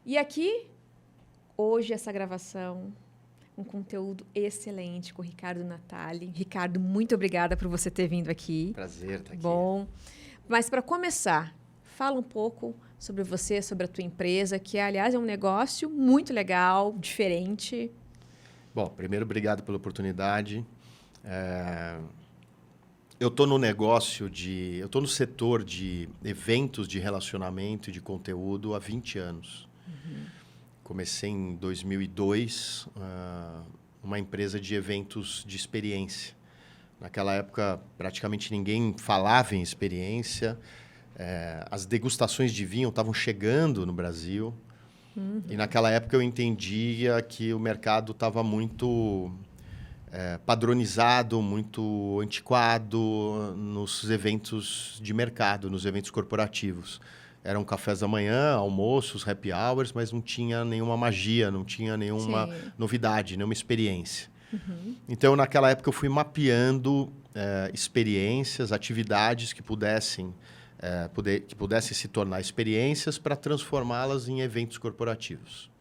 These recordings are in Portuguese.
E aqui, hoje, essa gravação, um conteúdo excelente com o Ricardo Natali. Ricardo, muito obrigada por você ter vindo aqui. Prazer estar aqui. Bom, mas para começar, fala um pouco sobre você, sobre a tua empresa, que, aliás, é um negócio muito legal, diferente. Bom, primeiro, obrigado pela oportunidade. Eu estou no eu estou no setor de eventos de relacionamento e de conteúdo há 20 anos. Comecei em 2002, uma empresa de eventos de experiência. Naquela época, praticamente ninguém falava em experiência. As degustações de vinho estavam chegando no Brasil. E naquela época eu entendia que o mercado estava muito padronizado, muito antiquado nos eventos de mercado, nos eventos corporativos. Eram cafés da manhã, almoços, happy hours, mas não tinha nenhuma magia, não tinha nenhuma novidade, nenhuma experiência. Então, naquela época, eu fui mapeando experiências, atividades que pudessem se tornar experiências para transformá-las em eventos corporativos.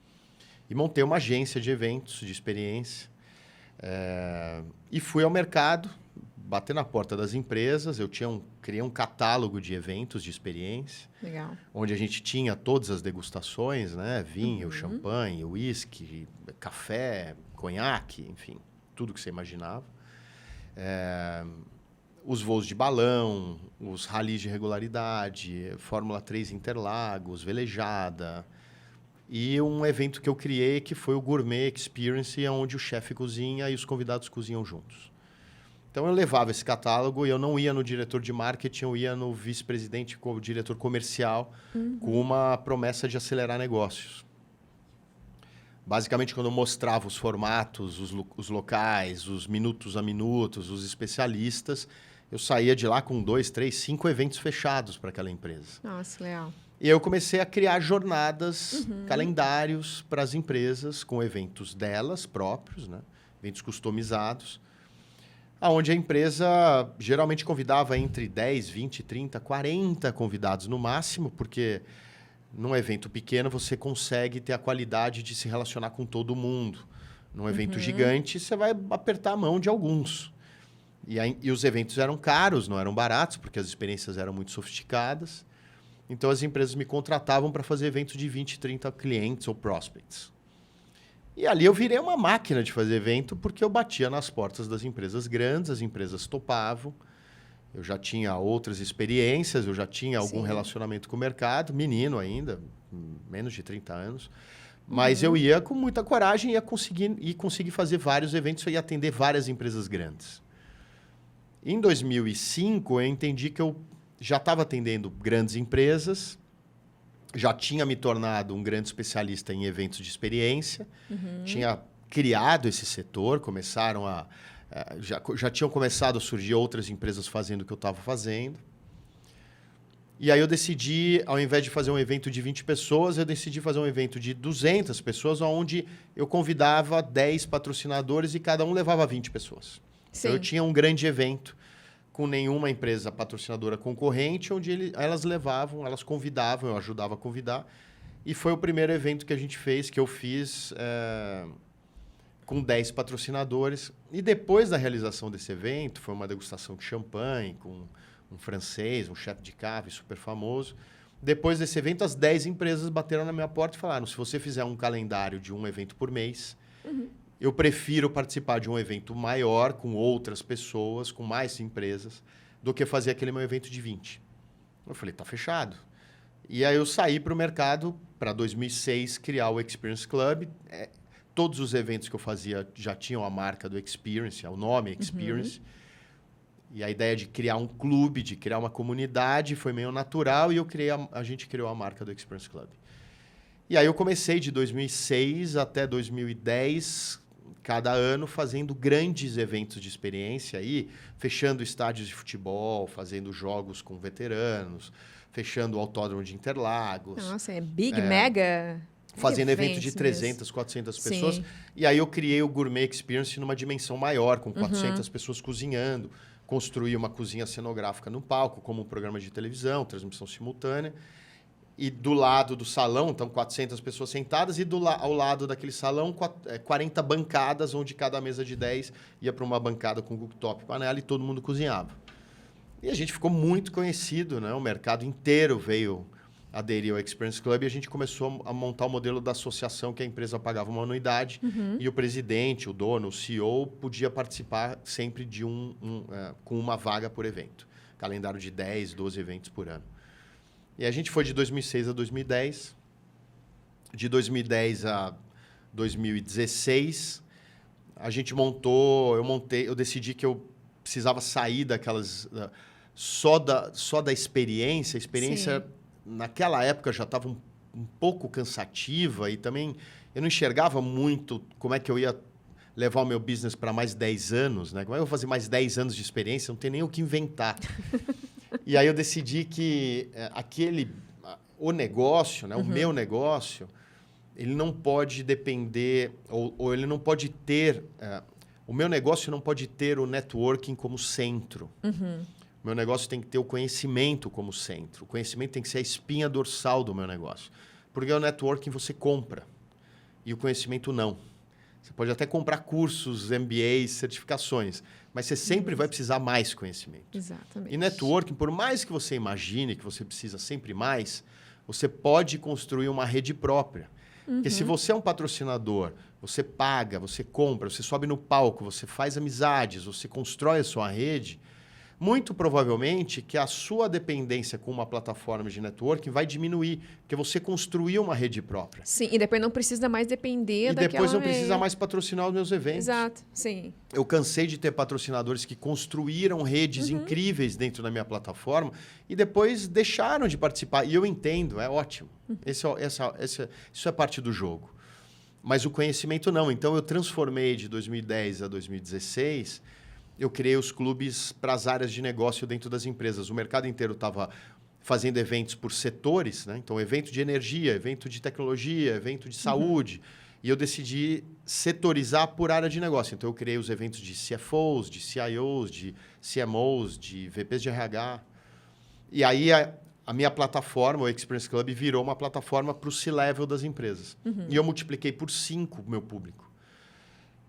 E montei uma agência de eventos, de experiência, e fui ao mercado, bater na porta das empresas. Criei um catálogo de eventos de experiência. Legal. Onde a gente tinha todas as degustações, né? Vinho, champanhe, uísque, café, conhaque, enfim, tudo que você imaginava. Os voos de balão, os ralis de regularidade, Fórmula 3 Interlagos, velejada. E um evento que eu criei que foi o Gourmet Experience, onde o chefe cozinha e os convidados cozinham juntos. Então, eu levava esse catálogo e eu não ia no diretor de marketing, eu ia no vice-presidente, o diretor comercial, com uma promessa de acelerar negócios. Basicamente, quando eu mostrava os formatos, os locais, os minutos a minutos, os especialistas, eu saía de lá com 2, 3, 5 eventos fechados para aquela empresa. Nossa, legal. E eu comecei a criar jornadas, calendários para as empresas, com eventos delas próprios, né? Eventos customizados, onde a empresa geralmente convidava entre 10, 20, 30, 40 convidados no máximo, porque num evento pequeno você consegue ter a qualidade de se relacionar com todo mundo. Num evento gigante, você vai apertar a mão de alguns. E os eventos eram caros, não eram baratos, porque as experiências eram muito sofisticadas. Então, as empresas me contratavam para fazer eventos de 20, 30 clientes ou prospects. E ali eu virei uma máquina de fazer evento, porque eu batia nas portas das empresas grandes, as empresas topavam. Eu já tinha outras experiências, eu já tinha algum relacionamento com o mercado, menino ainda, menos de 30 anos. Mas eu ia com muita coragem e conseguir fazer vários eventos e atender várias empresas grandes. Em 2005, eu entendi que eu já estava atendendo grandes empresas, já tinha me tornado um grande especialista em eventos de experiência, tinha criado esse setor, já tinham começado a surgir outras empresas fazendo o que eu estava fazendo. E aí eu decidi, ao invés de fazer um evento de 20 pessoas, eu decidi fazer um evento de 200 pessoas, onde eu convidava 10 patrocinadores e cada um levava 20 pessoas. Então, eu tinha um grande evento com nenhuma empresa patrocinadora concorrente, onde elas convidavam, eu ajudava a convidar. E foi o primeiro evento que a gente fez, que eu fiz com 10 patrocinadores. E depois da realização desse evento, foi uma degustação de champanhe com um francês, um chefe de cave super famoso. Depois desse evento, as 10 empresas bateram na minha porta e falaram: se você fizer um calendário de um evento por mês, eu prefiro participar de um evento maior, com outras pessoas, com mais empresas, do que fazer aquele meu evento de 20. Eu falei, tá fechado. E aí eu saí para o mercado, para 2006, criar o Experience Club. Todos os eventos que eu fazia já tinham a marca do Experience, o nome Experience. E a ideia de criar um clube, de criar uma comunidade, foi meio natural, e a gente criou a marca do Experience Club. E aí eu comecei de 2006 até 2010, cada ano, fazendo grandes eventos de experiência, aí, fechando estádios de futebol, fazendo jogos com veteranos, fechando o autódromo de Interlagos. Nossa, mega... Fazendo evento de 300, 400 pessoas. E aí eu criei o Gourmet Experience numa dimensão maior, com 400 pessoas cozinhando. Construí uma cozinha cenográfica no palco, como um programa de televisão, transmissão simultânea. E do lado do salão, estão 400 pessoas sentadas, e ao lado daquele salão, 40 bancadas, onde cada mesa de 10 ia para uma bancada com cooktop e panela, e todo mundo cozinhava. E a gente ficou muito conhecido, né? O mercado inteiro veio aderir ao Experience Club, e a gente começou a montar o modelo da associação, que a empresa pagava uma anuidade, e o presidente, o dono, o CEO, podia participar sempre de com uma vaga por evento. Calendário de 10, 12 eventos por ano. E a gente foi de 2006 a 2010. De 2010 a 2016, a gente eu decidi que eu precisava sair daquelas... Só da experiência. A experiência, naquela época, já estava um pouco cansativa, e também eu não enxergava muito como é que eu ia levar o meu business para mais 10 anos, né? Como é que eu vou fazer mais 10 anos de experiência? Não tem nem o que inventar. E aí eu decidi que o negócio, né, o meu negócio, ele não pode depender, ou ele não pode ter... o meu negócio não pode ter o networking como centro. O meu negócio tem que ter o conhecimento como centro. O conhecimento tem que ser a espinha dorsal do meu negócio. Porque o networking você compra, e o conhecimento não. Você pode até comprar cursos, MBAs, certificações, mas você sempre vai precisar mais conhecimento. Exatamente. E networking, por mais que você imagine que você precisa sempre mais, você pode construir uma rede própria. Porque se você é um patrocinador, você paga, você compra, você sobe no palco, você faz amizades, você constrói a sua rede, muito provavelmente que a sua dependência com uma plataforma de networking vai diminuir, porque você construiu uma rede própria. Sim, e depois não precisa mais depender daquela... E depois não precisa mais patrocinar os meus eventos. Exato, sim. Eu cansei de ter patrocinadores que construíram redes incríveis dentro da minha plataforma e depois deixaram de participar. E eu entendo, é ótimo. Isso é parte do jogo. Mas o conhecimento não. Então, eu transformei de 2010 a 2016... Eu criei os clubes para as áreas de negócio dentro das empresas. O mercado inteiro estava fazendo eventos por setores, né? Então, evento de energia, evento de tecnologia, evento de saúde. E eu decidi setorizar por área de negócio. Então, eu criei os eventos de CFOs, de CIOs, de CMOs, de VPs de RH. E aí, a minha plataforma, o Experience Club, virou uma plataforma para o C-Level das empresas. E eu multipliquei por 5 o meu público.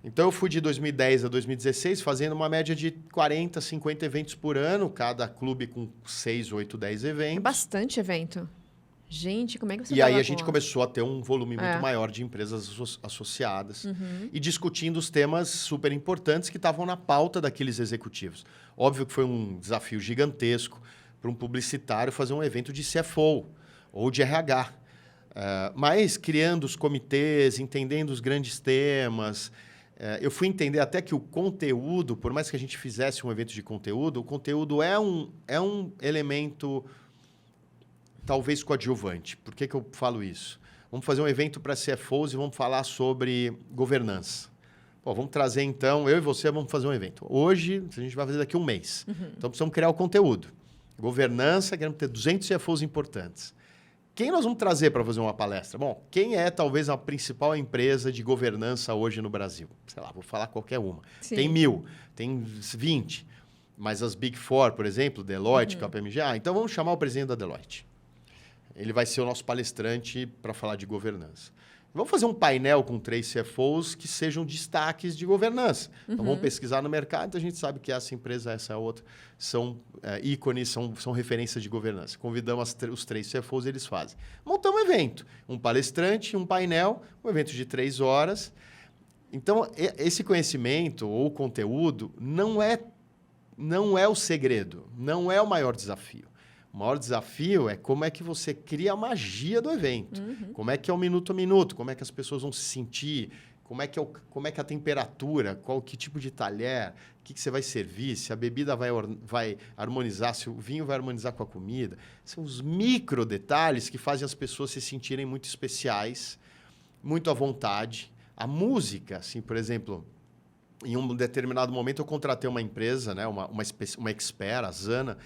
Então, eu fui de 2010 a 2016 fazendo uma média de 40, 50 eventos por ano, cada clube com 6, 8, 10 eventos. É bastante evento. Gente, como é que você E aí a gente começou a ter um volume muito maior de empresas associadas e discutindo os temas super importantes que estavam na pauta daqueles executivos. Óbvio que foi um desafio gigantesco para um publicitário fazer um evento de CFO ou de RH. Mas criando os comitês, entendendo os grandes temas... eu fui entender até que o conteúdo, por mais que a gente fizesse um evento de conteúdo, o conteúdo é um elemento talvez coadjuvante. Por que eu falo isso? Vamos fazer um evento para CFOs e vamos falar sobre governança. Vamos trazer, então, eu e você vamos fazer um evento. Hoje, a gente vai fazer daqui a um mês. Então, precisamos criar o conteúdo. Governança, queremos ter 200 CFOs importantes. Quem nós vamos trazer para fazer uma palestra? Bom, quem é talvez a principal empresa de governança hoje no Brasil? Sei lá, vou falar qualquer uma. Sim. Tem 1000, tem 20, mas as Big Four, por exemplo, Deloitte, KPMG, então vamos chamar o presidente da Deloitte. Ele vai ser o nosso palestrante para falar de governança. Vamos fazer um painel com 3 CFOs que sejam destaques de governança. Então, vamos pesquisar no mercado, a gente sabe que essa empresa, essa outra, são ícones, são referências de governança. Convidamos os 3 CFOs, eles fazem. Montamos um evento, um palestrante, um painel, um evento de 3 horas. Então, esse conhecimento ou conteúdo não é o segredo, não é o maior desafio. O maior desafio é como é que você cria a magia do evento. Como é que é o minuto a minuto, como é que as pessoas vão se sentir, como é que é a temperatura, que tipo de talher, o que você vai servir, se a bebida vai harmonizar, se o vinho vai harmonizar com a comida. São os micro detalhes que fazem as pessoas se sentirem muito especiais, muito à vontade. A música, assim, por exemplo, em um determinado momento eu contratei uma empresa, né, uma expert, a Zana,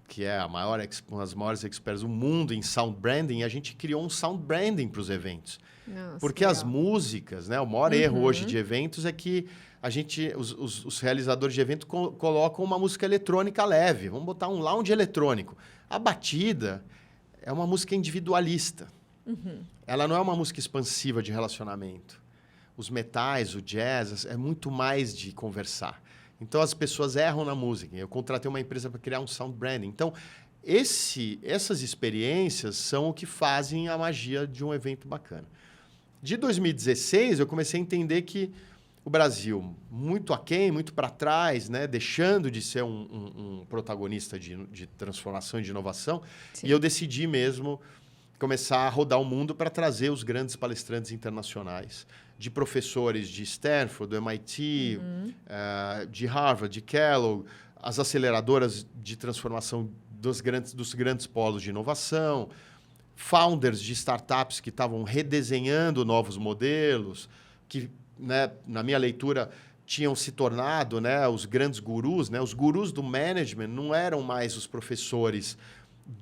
que é uma das maiores experts do mundo em sound branding, e a gente criou um sound branding para os eventos. Nossa, porque as músicas, né, o maior erro hoje de eventos é que os realizadores de evento colocam uma música eletrônica leve. Vamos botar um lounge eletrônico. A batida é uma música individualista. Ela não é uma música expansiva de relacionamento. Os metais, o jazz, é muito mais de conversar. Então, as pessoas erram na música. Eu contratei uma empresa para criar um sound branding. Então, essas experiências são o que fazem a magia de um evento bacana. De 2016, eu comecei a entender que o Brasil, muito aquém, muito para trás, né? Deixando de ser um protagonista de transformação e de inovação. Sim. E eu decidi mesmo começar a rodar o mundo para trazer os grandes palestrantes internacionais, de professores de Stanford, do MIT, de Harvard, de Kellogg, as aceleradoras de transformação dos grandes polos de inovação, founders de startups que estavam redesenhando novos modelos, que, né, na minha leitura, tinham se tornado, né, os grandes gurus. Né? Os gurus do management não eram mais os professores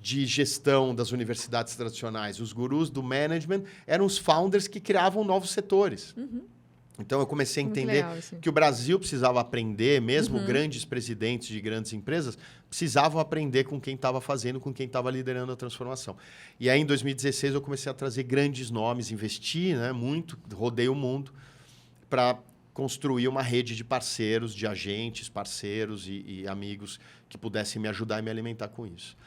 de gestão das universidades tradicionais. Os gurus do management eram os founders que criavam novos setores. Então, eu comecei a entender que o Brasil precisava aprender, mesmo grandes presidentes de grandes empresas, precisavam aprender com quem estava fazendo, com quem estava liderando a transformação. E aí, em 2016, eu comecei a trazer grandes nomes, investi, né, muito, rodei o mundo, para construir uma rede de parceiros, de agentes, parceiros e amigos que pudessem me ajudar e me alimentar com isso.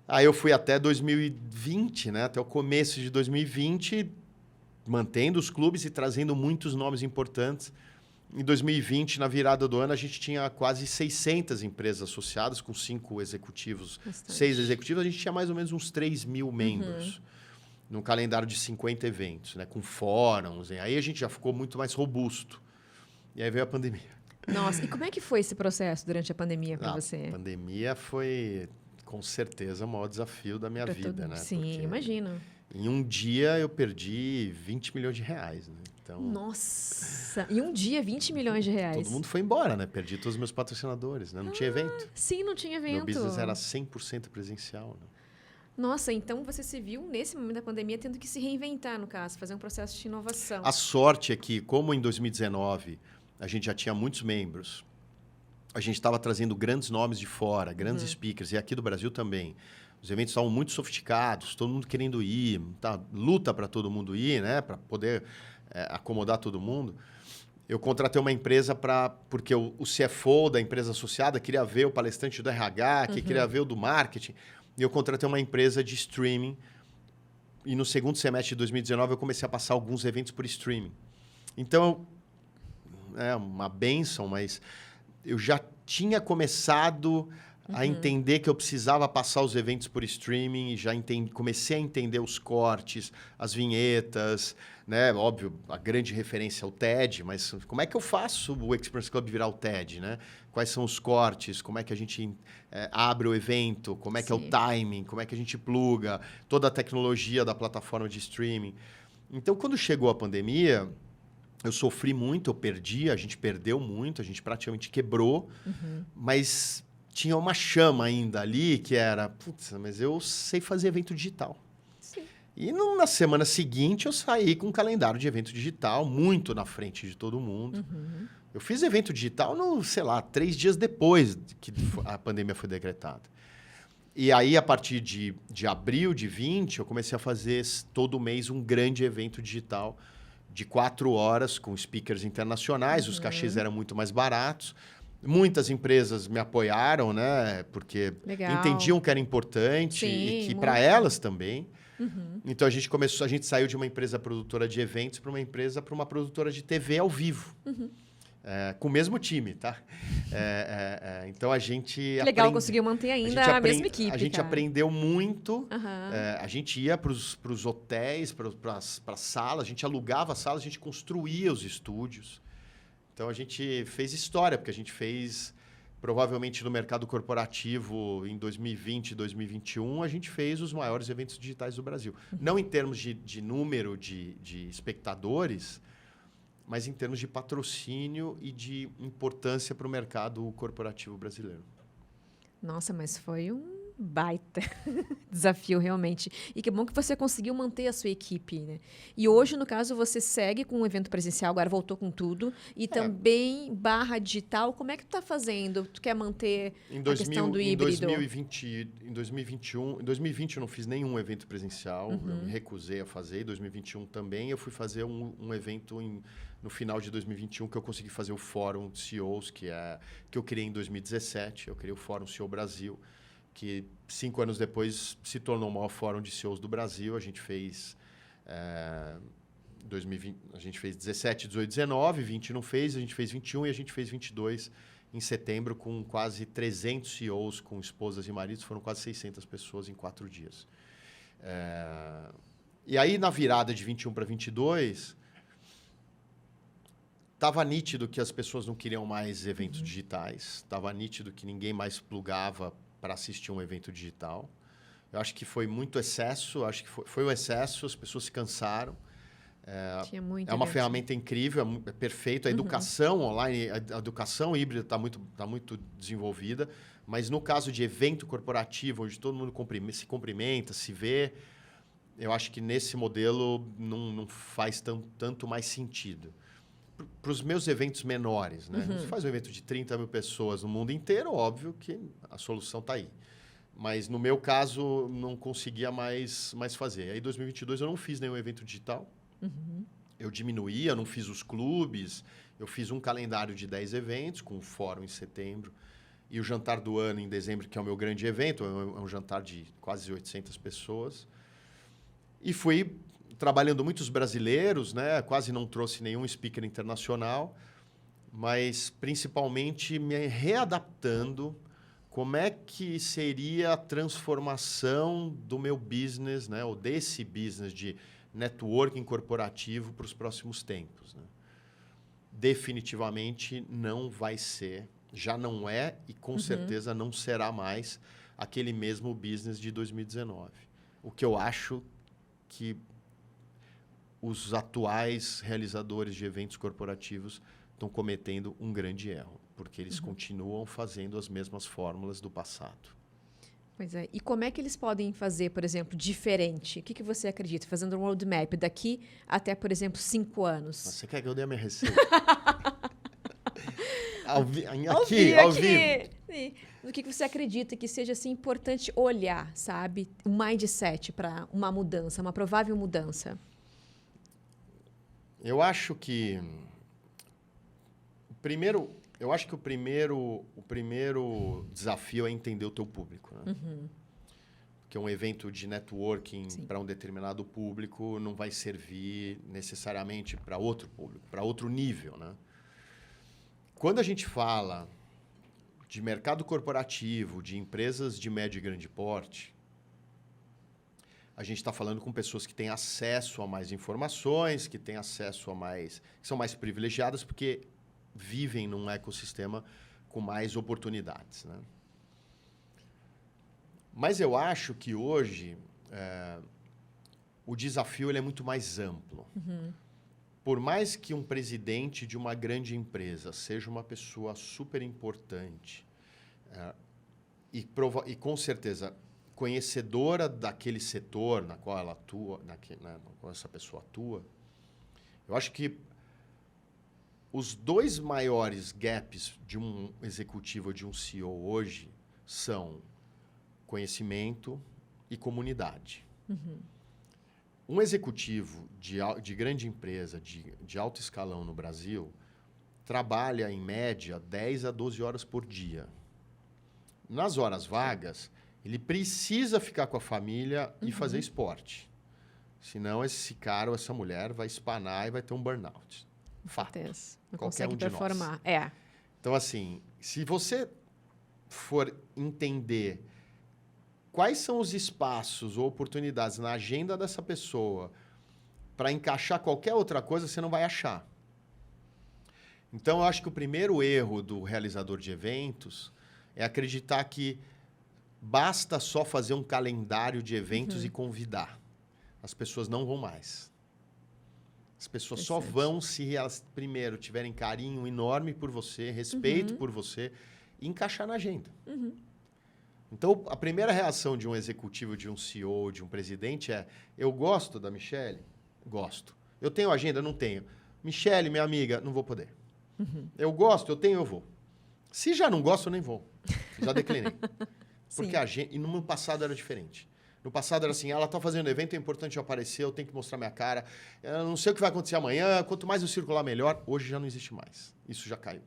Aí eu fui até 2020, né, até o começo de 2020, mantendo os clubes e trazendo muitos nomes importantes. Em 2020, na virada do ano, a gente tinha quase 600 empresas associadas, com 5 executivos, 6 executivos. A gente tinha mais ou menos uns 3 mil membros, num calendário de 50 eventos, né, com fóruns. Aí a gente já ficou muito mais robusto. E aí veio a pandemia. Nossa, e como é que foi esse processo durante a pandemia para você? A pandemia foi, com certeza, o maior desafio da minha vida, né? Sim, porque imagino. Em um dia, eu perdi 20 milhões de reais. Né? Então, nossa! Em um dia, 20 milhões de reais. Todo mundo foi embora, né? Perdi todos os meus patrocinadores, né? Não tinha evento. Sim, não tinha evento. Meu business era 100% presencial. Né? Nossa, então você se viu, nesse momento da pandemia, tendo que se reinventar, no caso, fazer um processo de inovação. A sorte é que, como em 2019 a gente já tinha muitos membros, a gente estava trazendo grandes nomes de fora, grandes speakers, e aqui do Brasil também. Os eventos estavam muito sofisticados, todo mundo querendo ir, tá? Luta para todo mundo ir, né? Para poder acomodar todo mundo. Eu contratei uma empresa porque o CFO da empresa associada queria ver o palestrante do RH, que queria ver o do marketing. E eu contratei uma empresa de streaming. E no segundo semestre de 2019, eu comecei a passar alguns eventos por streaming. Então, é uma bênção, mas eu já tinha começado a entender que eu precisava passar os eventos por streaming e já comecei a entender os cortes, as vinhetas, né? Óbvio, a grande referência é o TED, mas como é que eu faço o Experience Club virar o TED, né? Quais são os cortes, como é que a gente abre o evento, como é que é o timing, como é que a gente pluga, toda a tecnologia da plataforma de streaming. Então, quando chegou a pandemia, eu sofri muito, a gente perdeu muito, a gente praticamente quebrou, mas tinha uma chama ainda ali que era, putz, mas eu sei fazer evento digital. Sim. E na semana seguinte eu saí com um calendário de evento digital muito na frente de todo mundo. Eu fiz evento digital, 3 dias depois que a pandemia foi decretada. E aí, a partir de abril de 20, eu comecei a fazer todo mês um grande evento digital de 4 horas com speakers internacionais. Os cachês eram muito mais baratos. Muitas empresas me apoiaram, né? Porque entendiam que era importante e que para elas também. Então a gente saiu de uma empresa produtora de eventos para uma produtora de TV ao vivo. Com o mesmo time, tá? Então a gente... Legal, conseguiu manter ainda a mesma equipe. A gente aprendeu muito. A gente ia para os hotéis, para as salas, a gente alugava salas, a gente construía os estúdios. Então, a gente fez história, porque a gente fez, provavelmente, no mercado corporativo, em 2020 e 2021, a gente fez os maiores eventos digitais do Brasil. Não em termos de número de espectadores, mas em termos de patrocínio e de importância para o mercado corporativo brasileiro. Nossa, mas foi um baita desafio, realmente. E que bom que você conseguiu manter a sua equipe, né? E hoje, no caso, você segue com um evento presencial, agora voltou com tudo, e também barra digital. Como é que tu tá fazendo? Tu quer manter a questão do híbrido? Em 2020 eu não fiz nenhum evento presencial, eu me recusei a fazer. Em 2021 também eu fui fazer um evento no final de 2021 que eu consegui fazer o Fórum de CEOs, que eu criei em 2017. Eu criei o Fórum CEO Brasil, que 5 anos depois se tornou o maior fórum de CEOs do Brasil. A gente fez 2020, a gente fez 17, 18, 19, 20 não fez, a gente fez 21 e a gente fez 22 em setembro com quase 300 CEOs com esposas e maridos. Foram quase 600 pessoas em 4 dias. E aí, na virada de 21 para 22, estava nítido que as pessoas não queriam mais eventos digitais. Estava nítido que ninguém mais plugava para assistir um evento digital. Eu acho que foi muito excesso, acho que foi o excesso, as pessoas se cansaram. Tinha muito É uma evento. ferramenta incrível, é perfeito. A educação online, a educação híbrida está muito desenvolvida, mas no caso de evento corporativo, onde todo mundo se cumprimenta, se vê, eu acho que nesse modelo não faz tanto mais sentido. Para os meus eventos menores, né? Você faz um evento de 30 mil pessoas no mundo inteiro, óbvio que a solução está aí. Mas, no meu caso, não conseguia mais fazer. Aí, em 2022, eu não fiz nenhum evento digital. Eu diminuí, eu não fiz os clubes. Eu fiz um calendário de 10 eventos, com o fórum em setembro. E o jantar do ano em dezembro, que é o meu grande evento. É um jantar de quase 800 pessoas. E fui trabalhando muitos brasileiros, né? Quase não trouxe nenhum speaker internacional, mas principalmente me readaptando como é que seria a transformação do meu business, né? Ou desse business de networking corporativo para os próximos tempos, né? Definitivamente não vai ser, já não é e com certeza não será mais aquele mesmo business de 2019. O que eu acho que os atuais realizadores de eventos corporativos estão cometendo um grande erro, porque eles continuam fazendo as mesmas fórmulas do passado. Pois é. E como é que eles podem fazer, por exemplo, diferente? O que você acredita? Fazendo um roadmap daqui até, por exemplo, 5 anos. Você quer que eu dê a minha receita? Ao vivo. Sim. O que você acredita que seja assim, importante olhar, sabe? O mindset para uma mudança, uma provável mudança. Eu acho que o primeiro desafio é entender o teu público, né? Porque um evento de networking para um determinado público não vai servir necessariamente para outro público, para outro nível, né? Quando a gente fala de mercado corporativo, de empresas de médio e grande porte, a gente está falando com pessoas que têm acesso a mais informações, que têm acesso que são mais privilegiadas porque vivem num ecossistema com mais oportunidades, né? Mas eu acho que hoje o desafio ele é muito mais amplo. Por mais que um presidente de uma grande empresa seja uma pessoa super importante e com certeza conhecedora daquele setor na qual ela atua, na qual essa pessoa atua, eu acho que os 2 maiores gaps de um executivo ou de um CEO hoje são conhecimento e comunidade. Um executivo de grande empresa, de alto escalão no Brasil, trabalha, em média, 10 a 12 horas por dia. Nas horas vagas, ele precisa ficar com a família e fazer esporte. Senão, esse cara ou essa mulher vai espanar e vai ter um burnout. Fato. Não Qualquer consegue um de performar. nós. Então, assim, se você for entender quais são os espaços ou oportunidades na agenda dessa pessoa para encaixar qualquer outra coisa, você não vai achar. Então, eu acho que o primeiro erro do realizador de eventos é acreditar que basta só fazer um calendário de eventos e convidar. As pessoas não vão mais. As pessoas só vão se elas, primeiro, tiverem carinho enorme por você, respeito por você e encaixar na agenda. Então, a primeira reação de um executivo, de um CEO, de um presidente é: eu gosto da Michelle? Gosto. Eu tenho agenda? Não tenho. Michelle, minha amiga, não vou poder. Eu gosto? Eu tenho, eu vou. Se já não gosto, eu nem vou. Já declinei. Porque a gente... E no passado era diferente. No passado era assim: ela está fazendo evento, é importante eu aparecer, eu tenho que mostrar minha cara. Eu não sei o que vai acontecer amanhã, quanto mais eu circular, melhor. Hoje já não existe mais. Isso já caiu.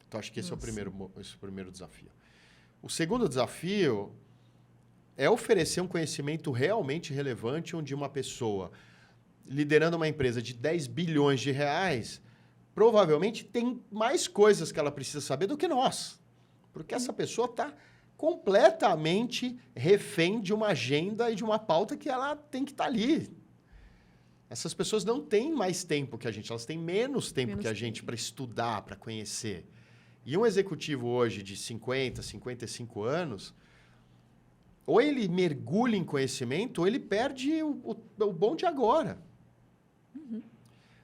Então, acho que esse é o primeiro desafio. O segundo desafio é oferecer um conhecimento realmente relevante, onde uma pessoa liderando uma empresa de 10 bilhões de reais provavelmente tem mais coisas que ela precisa saber do que nós. Porque essa pessoa está completamente refém de uma agenda e de uma pauta que ela tem que estar ali. Essas pessoas não têm mais tempo que a gente, elas têm menos tempo que a gente para estudar, para conhecer. E um executivo hoje de 50, 55 anos, ou ele mergulha em conhecimento, ou ele perde o bonde agora.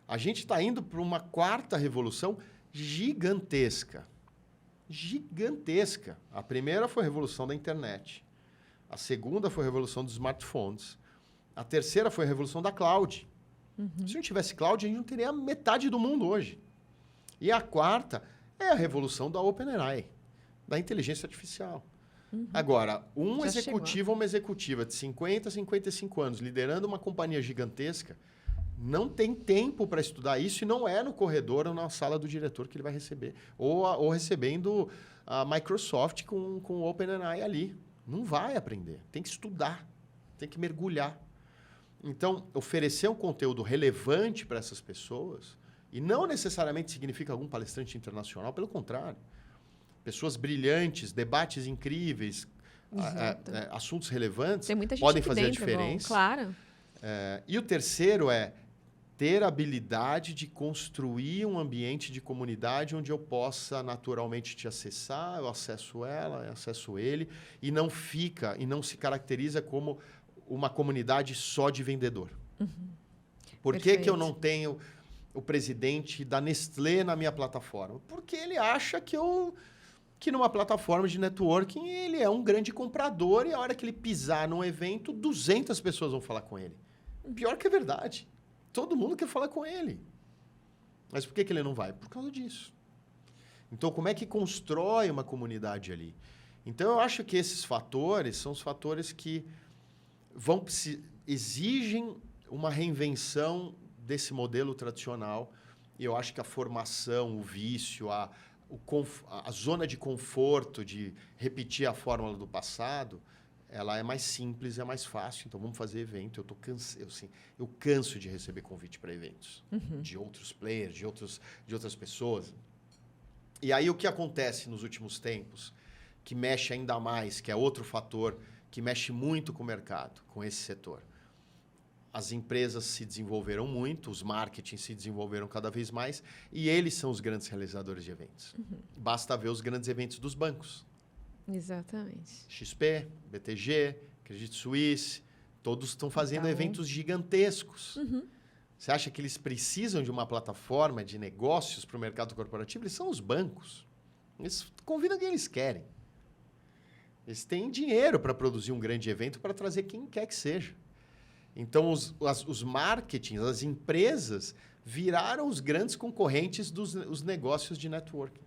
A gente está indo para uma quarta revolução gigantesca. Gigantesca. A primeira foi a revolução da internet. A segunda foi a revolução dos smartphones. A terceira foi a revolução da cloud. Se não tivesse cloud, a gente não teria metade do mundo hoje. E a quarta é a revolução da OpenAI, da inteligência artificial. Agora, um executivo ou uma executiva de 50 a 55 anos liderando uma companhia gigantesca não tem tempo para estudar isso, e não é no corredor ou na sala do diretor que ele vai receber. Ou recebendo a Microsoft com o OpenAI ali. Não vai aprender. Tem que estudar. Tem que mergulhar. Então, oferecer um conteúdo relevante para essas pessoas, e não necessariamente significa algum palestrante internacional, pelo contrário. Pessoas brilhantes, debates incríveis, assuntos relevantes podem fazer a diferença. Claro. E o terceiro é ter a habilidade de construir um ambiente de comunidade onde eu possa naturalmente te acessar, eu acesso ela, eu acesso ele, e não se caracteriza como uma comunidade só de vendedor. Por que eu não tenho o presidente da Nestlé na minha plataforma? Porque ele acha que numa plataforma de networking ele é um grande comprador, e a hora que ele pisar num evento, 200 pessoas vão falar com ele. Pior que é verdade. Todo mundo quer falar com ele. Mas por que ele não vai? Por causa disso. Então, como é que constrói uma comunidade ali? Então, eu acho que esses fatores são os fatores que exigem uma reinvenção desse modelo tradicional. E eu acho que a formação, o vício, a zona de conforto de repetir a fórmula do passado, ela é mais simples, é mais fácil. Então, vamos fazer evento. Eu canso de receber convite para eventos de outros players, de outras pessoas. E aí, o que acontece nos últimos tempos, que mexe ainda mais, que é outro fator que mexe muito com o mercado, com esse setor. As empresas se desenvolveram muito, os marketing se desenvolveram cada vez mais, e eles são os grandes realizadores de eventos. Basta ver os grandes eventos dos bancos. Exatamente. XP, BTG, Credit Suisse, todos estão fazendo eventos gigantescos. Você acha que eles precisam de uma plataforma de negócios para o mercado corporativo? Eles são os bancos. Eles convidam quem eles querem. Eles têm dinheiro para produzir um grande evento para trazer quem quer que seja. Então, os marketings, as empresas, viraram os grandes concorrentes dos negócios de networking.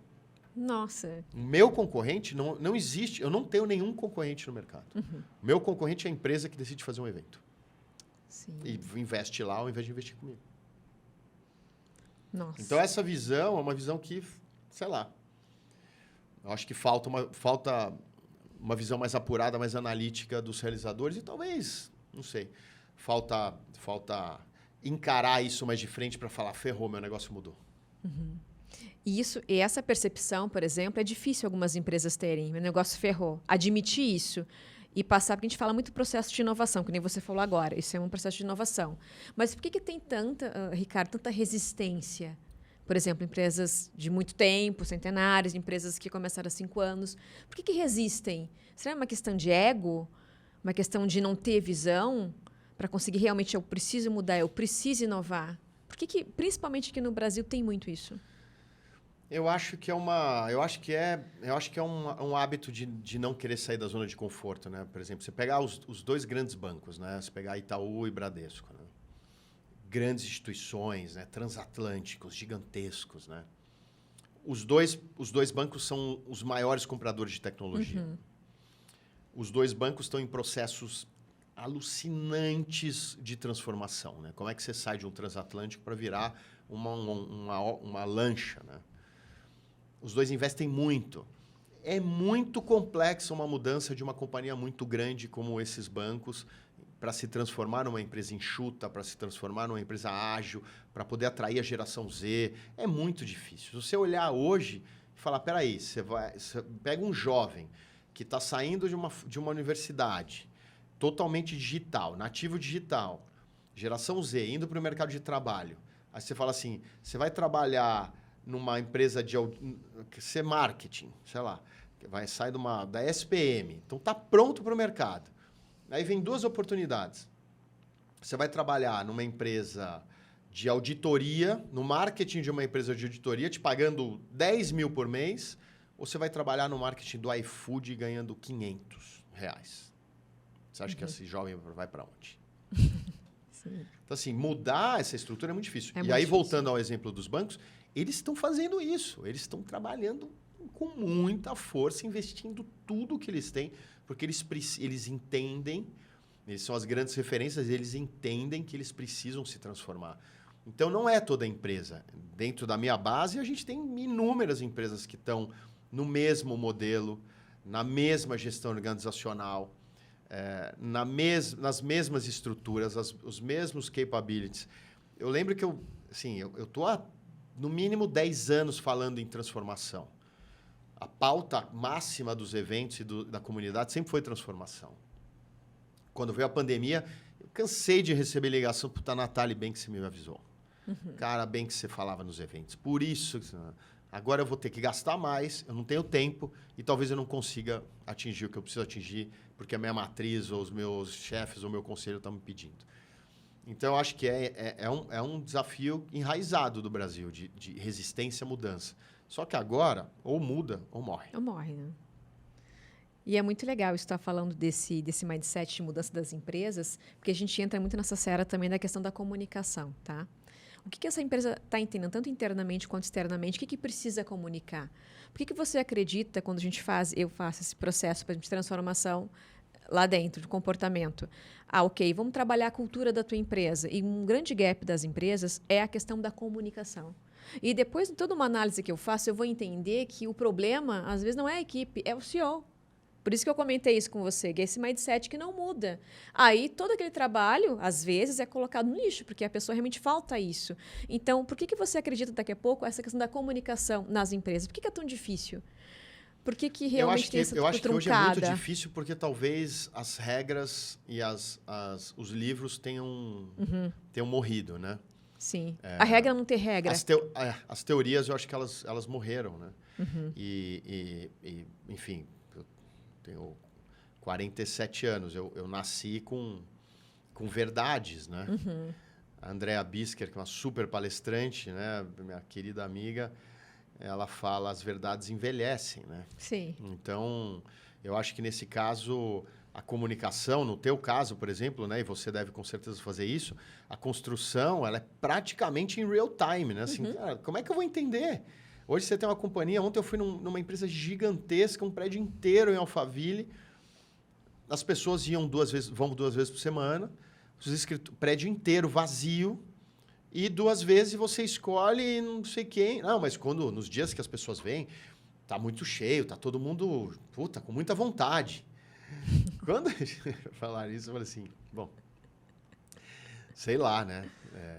Nossa. O meu concorrente não existe. Eu não tenho nenhum concorrente no mercado. O meu concorrente é a empresa que decide fazer um evento. Sim. E investe lá ao invés de investir comigo. Nossa. Então, essa visão é uma visão que, sei lá, eu acho que falta uma visão mais apurada, mais analítica dos realizadores, e talvez, não sei, falta encarar isso mais de frente para falar: ferrou, meu negócio mudou. E essa percepção, por exemplo, é difícil algumas empresas terem. Meu negócio ferrou. Admitir isso e passar, porque a gente fala muito processo de inovação, que nem você falou agora. Isso é um processo de inovação. Mas por que tem Ricardo, tanta resistência? Por exemplo, empresas de muito tempo, centenárias, empresas que começaram há 5 anos. Por que resistem? Será uma questão de ego? Uma questão de não ter visão? Para conseguir realmente, eu preciso mudar, eu preciso inovar? Por que principalmente aqui no Brasil, tem muito isso? Eu acho que é um hábito de não querer sair da zona de conforto, né? Por exemplo, você pegar os dois grandes bancos, né? Você pegar Itaú e Bradesco, né? Grandes instituições, né? Transatlânticos, gigantescos, né? Os dois bancos são os maiores compradores de tecnologia. Uhum. Os dois bancos estão em processos alucinantes de transformação, né? Como é que você sai de um transatlântico para virar uma lancha, né? Os dois investem muito. É muito complexo uma mudança de uma companhia muito grande como esses bancos para se transformar numa empresa enxuta, para se transformar numa empresa ágil, para poder atrair a geração Z. É muito difícil. Se você olhar hoje e falar, peraí, você pega um jovem que está saindo de uma universidade totalmente digital, nativo digital, geração Z, indo para o mercado de trabalho. Aí você fala assim, você vai trabalhar numa empresa de ser marketing, sei lá, vai sair da SPM. Então, está pronto para o mercado. Aí vem duas oportunidades. Você vai trabalhar numa empresa de auditoria, no marketing de uma empresa de auditoria, te pagando 10 mil por mês, ou você vai trabalhar no marketing do iFood ganhando R$500. Você acha que esse jovem vai para onde? Sim. Então, assim, mudar essa estrutura é muito difícil. É e muito aí, difícil. voltando ao exemplo dos bancos, eles estão fazendo isso. Eles estão trabalhando com muita força, investindo tudo que eles têm, porque eles entendem, eles são as grandes referências, eles entendem que eles precisam se transformar. Então, não é toda empresa. Dentro da minha base, a gente tem inúmeras empresas que estão no mesmo modelo, na mesma gestão organizacional, nas mesmas estruturas, os mesmos capabilities. Eu lembro que eu estou há, no mínimo, 10 anos falando em transformação. A pauta máxima dos eventos e da comunidade sempre foi transformação. Quando veio a pandemia, eu cansei de receber ligação, puta, Natália, bem que você me avisou. Uhum. Cara, bem que você falava nos eventos. Por isso, agora eu vou ter que gastar mais, eu não tenho tempo e talvez eu não consiga atingir o que eu preciso atingir, porque a minha matriz, ou os meus chefes, ou o meu conselho estão me pedindo. Então, eu acho que é um desafio enraizado do Brasil, de resistência à mudança. Só que agora, ou muda, ou morre. Ou morre, né? E é muito legal estar falando desse mindset de mudança das empresas, porque a gente entra muito nessa seara também da questão da comunicação, tá? O que essa empresa está entendendo, tanto internamente quanto externamente? O que precisa comunicar? Por que você acredita, quando eu faço esse processo de transformação lá dentro, de comportamento? Ok, vamos trabalhar a cultura da tua empresa. E um grande gap das empresas é a questão da comunicação. E depois, em toda uma análise que eu faço, eu vou entender que o problema, às vezes, não é a equipe, é o CEO. Por isso que eu comentei isso com você, que é esse mindset que não muda. Aí, todo aquele trabalho, às vezes, é colocado no lixo, porque a pessoa realmente falta isso. Então, por que você acredita, daqui a pouco, essa questão da comunicação nas empresas? Por que é tão difícil? Por que realmente tem essa Eu acho que hoje é muito truncada? difícil, porque talvez as regras e os livros tenham morrido, né? Sim. A regra não ter regra. As teorias, eu acho que elas morreram, né? Uhum. Enfim, eu tenho 47 anos. Eu nasci com verdades, né? Uhum. A Andrea Bisker, que é uma super palestrante, né? Minha querida amiga, ela fala as verdades envelhecem, né? Sim. Então, eu acho que nesse caso, a comunicação, no teu caso, por exemplo, né, e você deve com certeza fazer isso, a construção, ela é praticamente em real time, né? Assim, cara, como é que eu vou entender? Hoje você tem uma companhia, ontem eu fui numa empresa gigantesca, um prédio inteiro em Alphaville, as pessoas vão 2 vezes por semana, prédio inteiro vazio, e 2 vezes você escolhe não sei quem. Não, mas nos dias que as pessoas vêm, tá muito cheio, tá todo mundo, com muita vontade. Quando falaram isso, eu falei assim, bom, sei lá, né?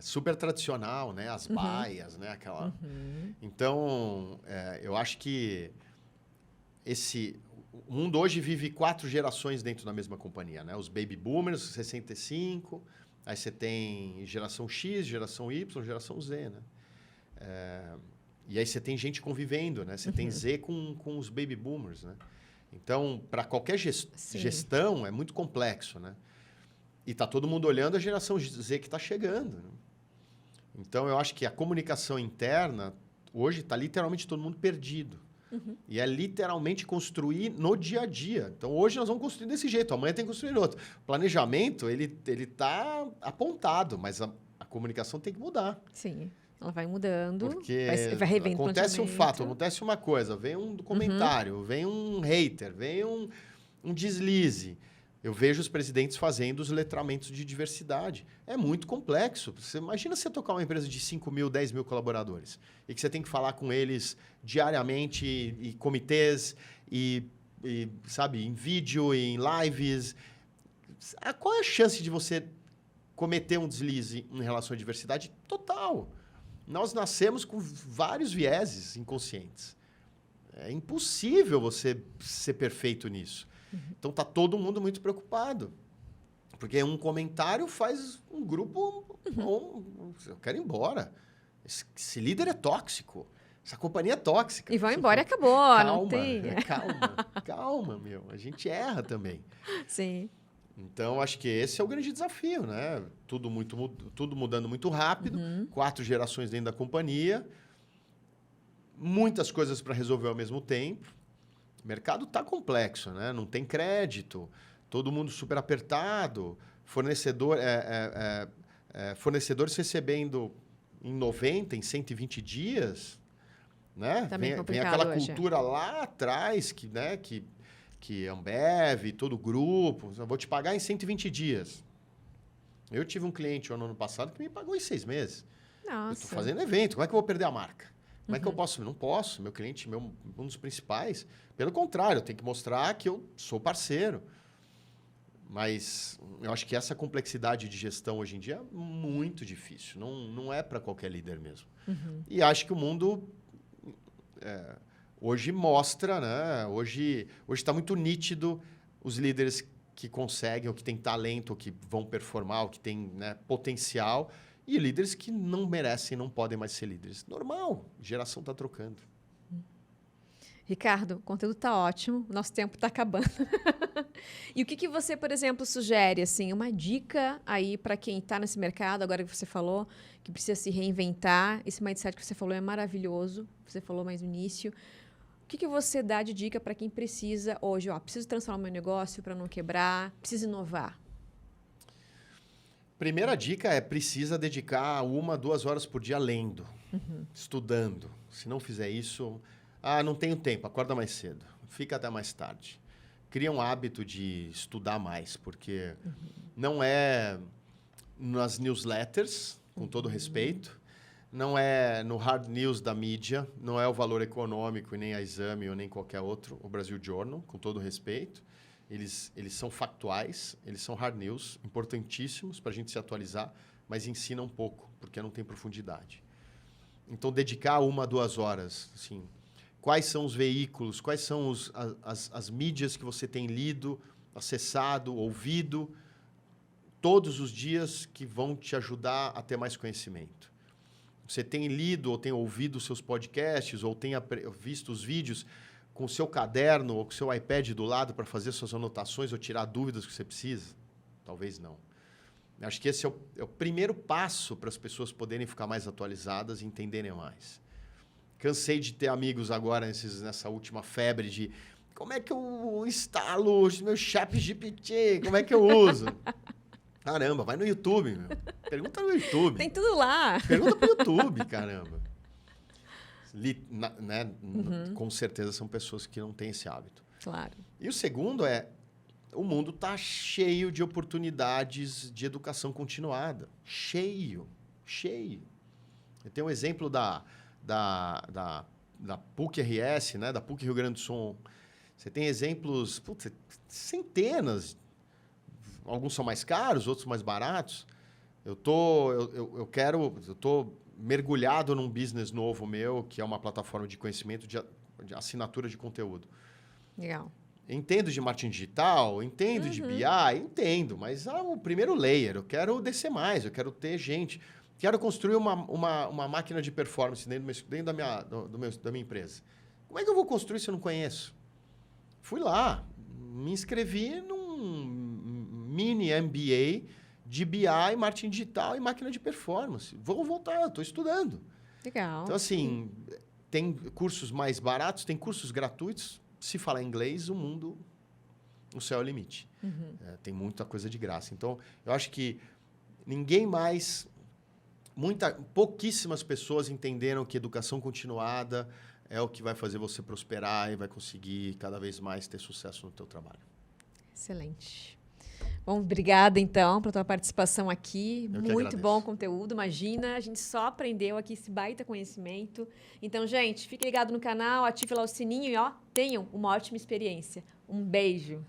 Super tradicional, né? As baias, né? Aquela... Uhum. Então, eu acho que o mundo hoje vive 4 gerações dentro da mesma companhia, né? Os baby boomers, 65, aí você tem geração X, geração Y, geração Z, né? E aí você tem gente convivendo, né? Você tem Z com os baby boomers, né? Então, para qualquer gestão, é muito complexo, né? E está todo mundo olhando a geração Z que está chegando, né? Então, eu acho que a comunicação interna, hoje está literalmente todo mundo perdido. E é literalmente construir no dia a dia. Então, hoje nós vamos construir desse jeito, amanhã tem que construir outro. O planejamento, ele está apontado, mas a comunicação tem que mudar. Sim, ela vai mudando, Porque vai revendo acontece um planejamento. fato, acontece uma coisa, vem um comentário, vem um hater, vem um deslize. Eu vejo os presidentes fazendo os letramentos de diversidade. É muito complexo. Você imagina você tocar uma empresa de 5 mil, 10 mil colaboradores e que você tem que falar com eles diariamente, e comitês, sabe, em vídeo, em lives. Qual é a chance de você cometer um deslize em relação à diversidade? Total. Nós nascemos com vários vieses inconscientes. É impossível você ser perfeito nisso. Então, está todo mundo muito preocupado. Porque um comentário faz um grupo... eu quero ir embora. Esse líder é tóxico. Essa companhia é tóxica. E vão embora e acabou, calma, não tem... Calma, meu. A gente erra também. Sim. Então, acho que esse é o grande desafio, né? Tudo mudando muito rápido. 4 gerações dentro da companhia. Muitas coisas para resolver ao mesmo tempo. O mercado está complexo, né? Não tem crédito, todo mundo super apertado, fornecedores recebendo em 90, em 120 dias, né? Vem aquela hoje. cultura lá atrás que Ambev, todo o grupo, eu vou te pagar em 120 dias. Eu tive um cliente no ano passado que me pagou em 6 meses. Nossa. Eu estou fazendo evento, como é que eu vou perder a marca? Como é que eu posso? Não posso. Meu cliente, um dos principais. Pelo contrário, eu tenho que mostrar que eu sou parceiro. Mas eu acho que essa complexidade de gestão hoje em dia é muito difícil. Não é para qualquer líder mesmo. E acho que o mundo hoje mostra, né? Hoje está muito nítido os líderes que conseguem, ou que têm talento, ou que vão performar, ou que têm, né, potencial. E líderes que não merecem, não podem mais ser líderes. Normal, geração está trocando. Ricardo, o conteúdo está ótimo, nosso tempo está acabando. E o que você, por exemplo, sugere, assim, uma dica aí para quem está nesse mercado, agora que você falou, que precisa se reinventar? Esse mindset que você falou é maravilhoso, você falou mais no início. O que você dá de dica para quem precisa hoje? Preciso transformar meu negócio para não quebrar, preciso inovar. Primeira dica é: precisa dedicar 1, 2 horas por dia lendo, estudando. Se não fizer isso, não tenho tempo, acorda mais cedo, fica até mais tarde. Cria um hábito de estudar mais, porque não é nas newsletters, com todo respeito, não é no hard news da mídia, não é o Valor Econômico e nem a Exame ou nem qualquer outro, o Brasil Journal, com todo respeito. Eles são factuais, eles são hard news, importantíssimos para a gente se atualizar, mas ensinam um pouco, porque não tem profundidade. Então, dedicar 1, 2 horas, assim, quais são os veículos, quais são as mídias que você tem lido, acessado, ouvido, todos os dias, que vão te ajudar a ter mais conhecimento. Você tem lido ou tem ouvido seus podcasts ou tem visto os vídeos com o seu caderno ou com o seu iPad do lado para fazer suas anotações ou tirar dúvidas que você precisa? Talvez não. Acho que esse é o primeiro passo para as pessoas poderem ficar mais atualizadas e entenderem mais. Cansei de ter amigos agora nessa última febre de como é que eu instalo o meu ChatGPT, como é que eu uso? Caramba, vai no YouTube, meu. Pergunta no YouTube. Tem tudo lá. Pergunta pro YouTube, caramba. Com certeza são pessoas que não têm esse hábito. Claro. E o segundo o mundo está cheio de oportunidades de educação continuada. Cheio. Eu tenho um exemplo da PUC-RS, né? Da PUC Rio Grande do Sul. Você tem exemplos, centenas. Alguns são mais caros, outros mais baratos. Eu tô mergulhado num business novo meu, que é uma plataforma de conhecimento de assinatura de conteúdo. Legal. Entendo de marketing digital, entendo de BI, entendo, mas o primeiro layer, eu quero descer mais, eu quero ter gente. Quero construir uma máquina de performance dentro da minha empresa. Como é que eu vou construir se eu não conheço? Fui lá, me inscrevi num mini MBA de BI, marketing digital e máquina de performance. Vou voltar, estou estudando. Legal. Então, assim, tem cursos mais baratos, tem cursos gratuitos. Se falar inglês, o céu é o limite. Tem muita coisa de graça. Então, eu acho que ninguém mais... pouquíssimas pessoas entenderam que educação continuada é o que vai fazer você prosperar e vai conseguir cada vez mais ter sucesso no teu trabalho. Excelente. Bom, obrigada, então, pela tua participação aqui. Eu que Muito agradeço. bom conteúdo. Imagina, a gente só aprendeu aqui esse baita conhecimento. Então, gente, fique ligado no canal, ative lá o sininho e, ó, tenham uma ótima experiência. Um beijo.